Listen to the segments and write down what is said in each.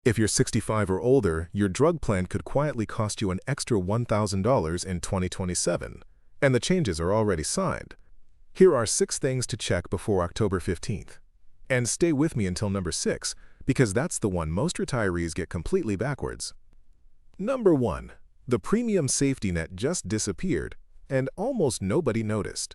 If you're 65 or older, your drug plan could quietly cost you an extra $1,000 in 2027, and the changes are already signed. Here are 6 things to check before October 15th. And stay with me until number 6, because that's the one most retirees get completely backwards. Number 1. The premium safety net just disappeared, and almost nobody noticed.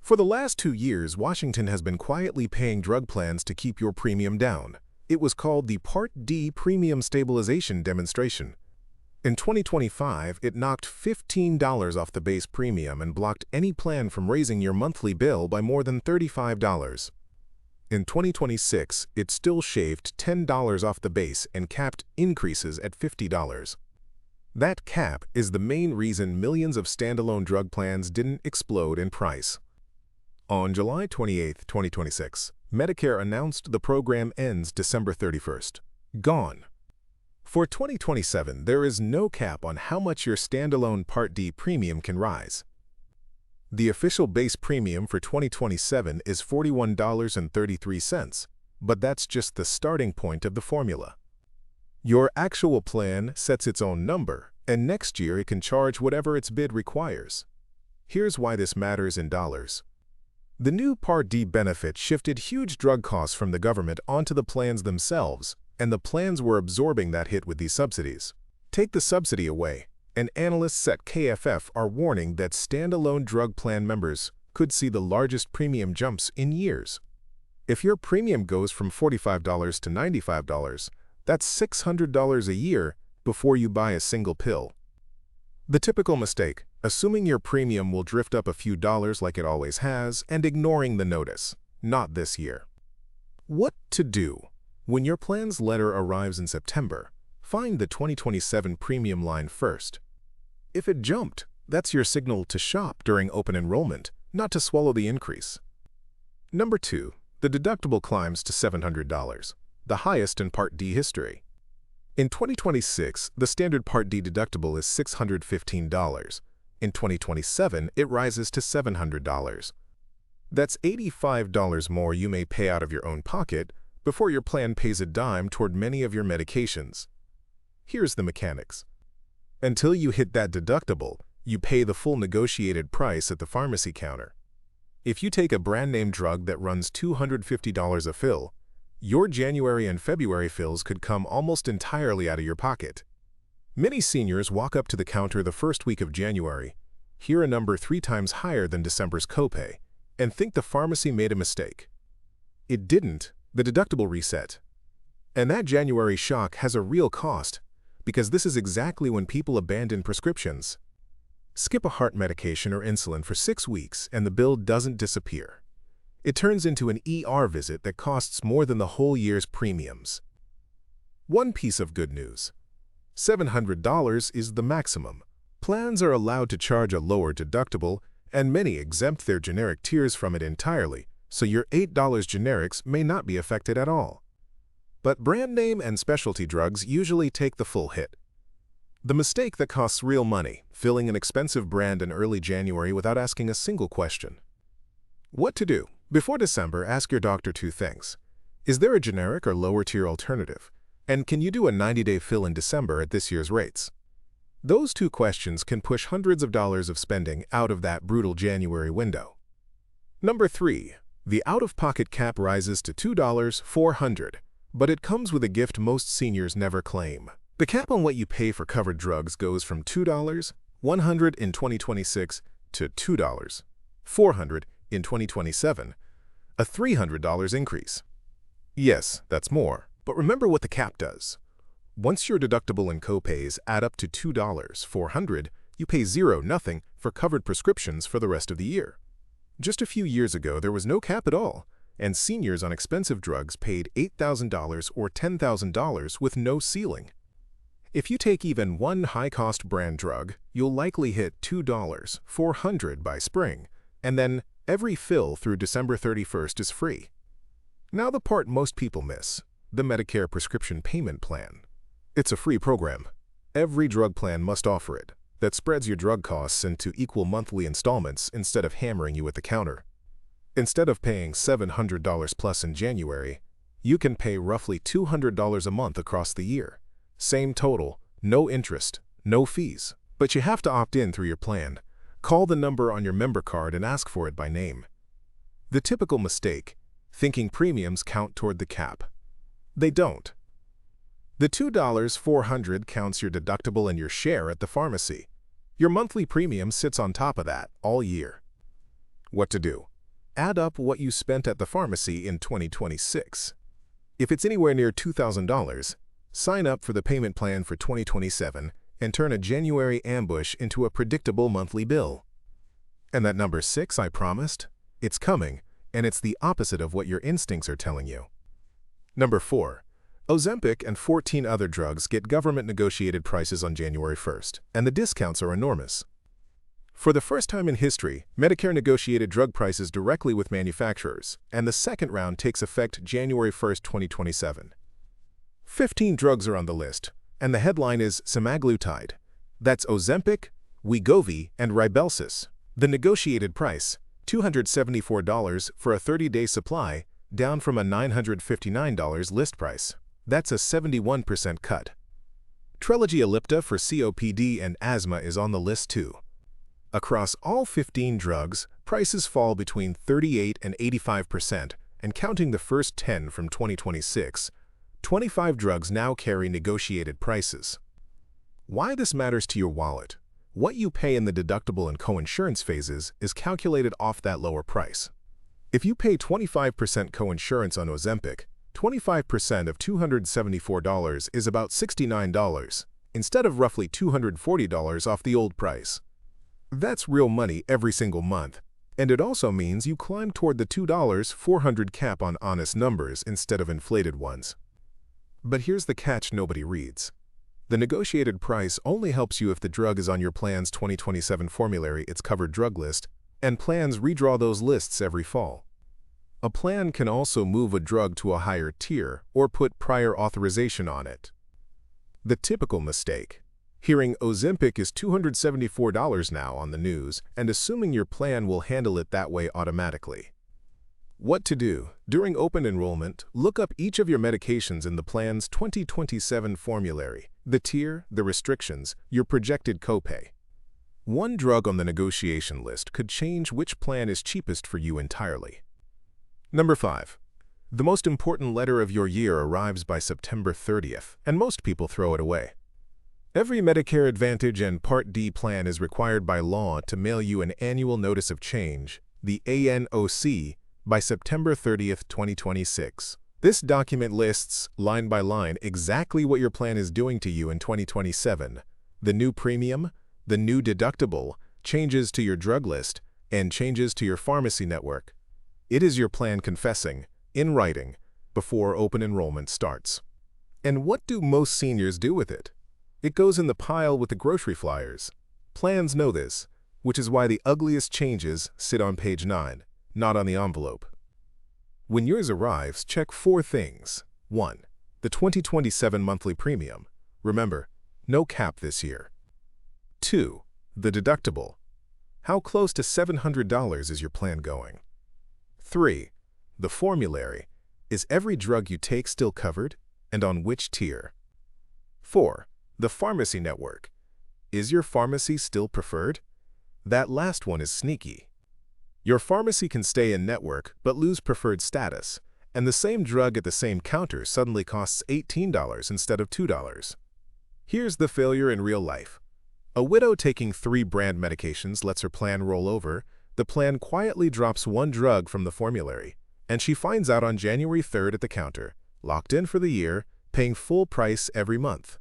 For the last 2 years, Washington has been quietly paying drug plans to keep your premium down. It was called the Part D Premium Stabilization Demonstration. In 2025, it knocked $15 off the base premium and blocked any plan from raising your monthly bill by more than $35. In 2026, it still shaved $10 off the base and capped increases at $50. That cap is the main reason millions of standalone drug plans didn't explode in price. On July 28, 2026, Medicare announced the program ends December 31st. Gone. For 2027, there is no cap on how much your standalone Part D premium can rise. The official base premium for 2027 is $41.33, but that's just the starting point of the formula. Your actual plan sets its own number, and next year it can charge whatever its bid requires. Here's why this matters in dollars. The new Part D benefit shifted huge drug costs from the government onto the plans themselves, and the plans were absorbing that hit with these subsidies. Take the subsidy away, and analysts at KFF are warning that standalone drug plan members could see the largest premium jumps in years. If your premium goes from $45 to $95, that's $600 a year before you buy a single pill. The typical mistake: assuming your premium will drift up a few dollars like it always has and ignoring the notice. Not this year. What to do? When your plan's letter arrives in September, find the 2027 premium line first. If it jumped, that's your signal to shop during open enrollment, not to swallow the increase. Number 2. The deductible climbs to $700, the highest in Part D history. In 2026, the standard Part D deductible is $615. In 2027, it rises to $700. That's $85 more you may pay out of your own pocket before your plan pays a dime toward many of your medications. Here's the mechanics. Until you hit that deductible, you pay the full negotiated price at the pharmacy counter. If you take a brand-name drug that runs $250 a fill, your January and February fills could come almost entirely out of your pocket. Many seniors walk up to the counter the first week of January, hear a number 3 times higher than December's copay, and think the pharmacy made a mistake. It didn't. The deductible reset. And that January shock has a real cost, because this is exactly when people abandon prescriptions. Skip a heart medication or insulin for 6 weeks and the bill doesn't disappear. It turns into an ER visit that costs more than the whole year's premiums. One piece of good news: $700 is the maximum. Plans are allowed to charge a lower deductible, and many exempt their generic tiers from it entirely, so your $8 generics may not be affected at all. But brand name and specialty drugs usually take the full hit. The mistake that costs real money: filling an expensive brand in early January without asking a single question. What to do? Before December, ask your doctor 2 things. Is there a generic or lower tier alternative? And can you do a 90-day fill in December at this year's rates? Those 2 questions can push hundreds of dollars of spending out of that brutal January window. Number 3. The out-of-pocket cap rises to $2,400, but it comes with a gift most seniors never claim. The cap on what you pay for covered drugs goes from $2,100 in 2026 to $2,400 in 2027, a $300 increase. Yes, that's more, but remember what the cap does. Once your deductible and copays add up to $2,400, you pay nothing for covered prescriptions for the rest of the year. Just a few years ago, there was no cap at all, and seniors on expensive drugs paid $8,000 or $10,000 with no ceiling. If you take even one high-cost brand drug, you'll likely hit $2,400 by spring, and then every fill through December 31st is free. Now the part most people miss: the Medicare Prescription Payment Plan. It's a free program. Every drug plan must offer it. That spreads your drug costs into equal monthly installments instead of hammering you at the counter. Instead of paying $700 plus in January, You can pay roughly $200 a month across the year. Same total, no interest, no fees. But you have to opt in through your plan. Call the number on your member card and ask for it by name. The typical mistake: thinking premiums count toward the cap. They don't. The $2,400 counts your deductible and your share at the pharmacy. Your monthly premium sits on top of that all year. What to do? Add up what you spent at the pharmacy in 2026. If it's anywhere near $2,000, sign up for the payment plan for 2027 and turn a January ambush into a predictable monthly bill. And that number 6 I promised? It's coming, and it's the opposite of what your instincts are telling you. Number 4. Ozempic and 14 other drugs get government-negotiated prices on January 1st, and the discounts are enormous. For the first time in history, Medicare negotiated drug prices directly with manufacturers, and the second round takes effect January 1st, 2027. 15 drugs are on the list, and the headline is semaglutide. That's Ozempic, Wegovy, and Rybelsus. The negotiated price, $274 for a 30-day supply, down from a $959 list price. That's a 71% cut. Trelegy Ellipta for COPD and asthma is on the list too. Across all 15 drugs, prices fall between 38 and 85%, and counting the first 10 from 2026, 25 drugs now carry negotiated prices. Why this matters to your wallet? What you pay in the deductible and coinsurance phases is calculated off that lower price. If you pay 25% coinsurance on Ozempic, 25% of $274 is about $69, instead of roughly $240 off the old price. That's real money every single month, and it also means you climb toward the $2,400 cap on honest numbers instead of inflated ones. But here's the catch nobody reads. The negotiated price only helps you if the drug is on your plan's 2027 formulary, its covered drug list, and plans redraw those lists every fall. A plan can also move a drug to a higher tier or put prior authorization on it. The typical mistake: hearing Ozempic is $274 now on the news and assuming your plan will handle it that way automatically. What to do? During open enrollment, look up each of your medications in the plan's 2027 formulary, the tier, the restrictions, your projected copay. One drug on the negotiation list could change which plan is cheapest for you entirely. Number 5. The most important letter of your year arrives by September 30th, and most people throw it away. Every Medicare Advantage and Part D plan is required by law to mail you an annual notice of change, the ANOC, by September 30th, 2026. This document lists, line by line, exactly what your plan is doing to you in 2027, the new premium, the new deductible, changes to your drug list, and changes to your pharmacy network. It is your plan confessing, in writing, before open enrollment starts. And what do most seniors do with it? It goes in the pile with the grocery flyers. Plans know this, which is why the ugliest changes sit on page 9, not on the envelope. When yours arrives, check 4 things. 1. The 2027 monthly premium. Remember, no cap this year. 2. The deductible. How close to $700 is your plan going? 3. The formulary. Is every drug you take still covered, and on which tier? 4. The pharmacy network. Is your pharmacy still preferred? That last one is sneaky. Your pharmacy can stay in network but lose preferred status, and the same drug at the same counter suddenly costs $18 instead of $2. Here's the failure in real life. A widow taking 3 brand medications lets her plan roll over. The plan quietly drops 1 drug from the formulary, and she finds out on January 3rd at the counter, locked in for the year, paying full price every month.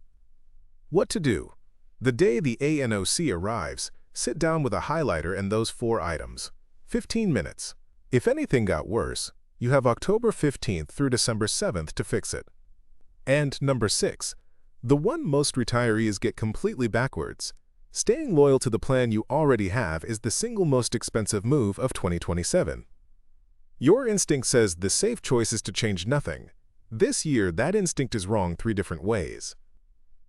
What to do? The day the ANOC arrives, sit down with a highlighter and those 4 items. 15 minutes. If anything got worse, you have October 15th through December 7th to fix it. And number 6, the one most retirees get completely backwards. Staying loyal to the plan you already have is the single most expensive move of 2027. Your instinct says the safe choice is to change nothing. This year, that instinct is wrong 3 different ways.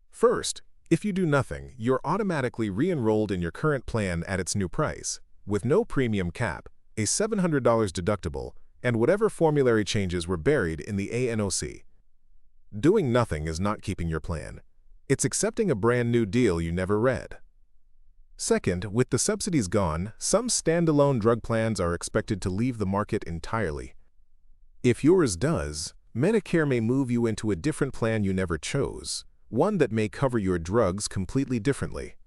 First, if you do nothing, you're automatically re-enrolled in your current plan at its new price, with no premium cap, a $700 deductible, and whatever formulary changes were buried in the ANOC. Doing nothing is not keeping your plan. It's accepting a brand new deal you never read. Second, with the subsidies gone, some standalone drug plans are expected to leave the market entirely. If yours does, Medicare may move you into a different plan you never chose, one that may cover your drugs completely differently.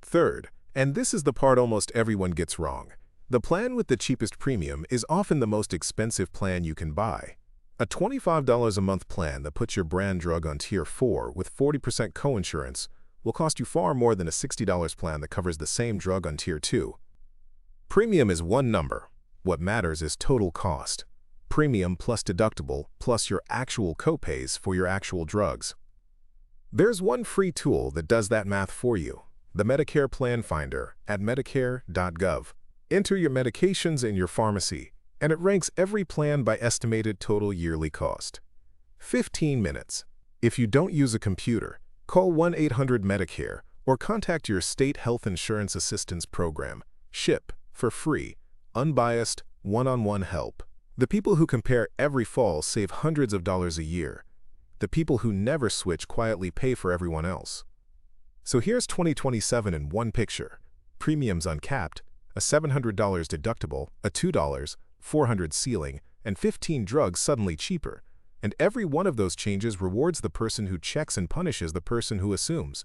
Third, and this is the part almost everyone gets wrong, the plan with the cheapest premium is often the most expensive plan you can buy. A $25 a month plan that puts your brand drug on Tier 4 with 40% coinsurance will cost you far more than a $60 plan that covers the same drug on Tier 2. Premium is one number. What matters is total cost. Premium plus deductible plus your actual copays for your actual drugs. There's one free tool that does that math for you, the Medicare Plan Finder at medicare.gov. Enter your medications in your pharmacy, and it ranks every plan by estimated total yearly cost. 15 minutes. If you don't use a computer, call 1-800-MEDICARE or contact your state health insurance assistance program, SHIP, for free, unbiased, one-on-one help. The people who compare every fall save hundreds of dollars a year. The people who never switch quietly pay for everyone else. So here's 2027 in one picture. Premiums uncapped, a $700 deductible, a $2, $400 ceiling, and 15 drugs suddenly cheaper. And every one of those changes rewards the person who checks and punishes the person who assumes.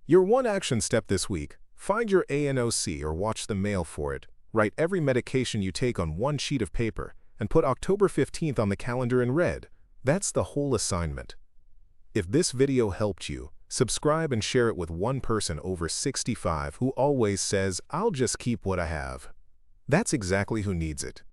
Your one action step this week: find your ANOC or watch the mail for it. Write every medication you take on one sheet of paper and put October 15th on the calendar in red. That's the whole assignment. If this video helped you, subscribe and share it with one person over 65 who always says, "I'll just keep what I have." That's exactly who needs it.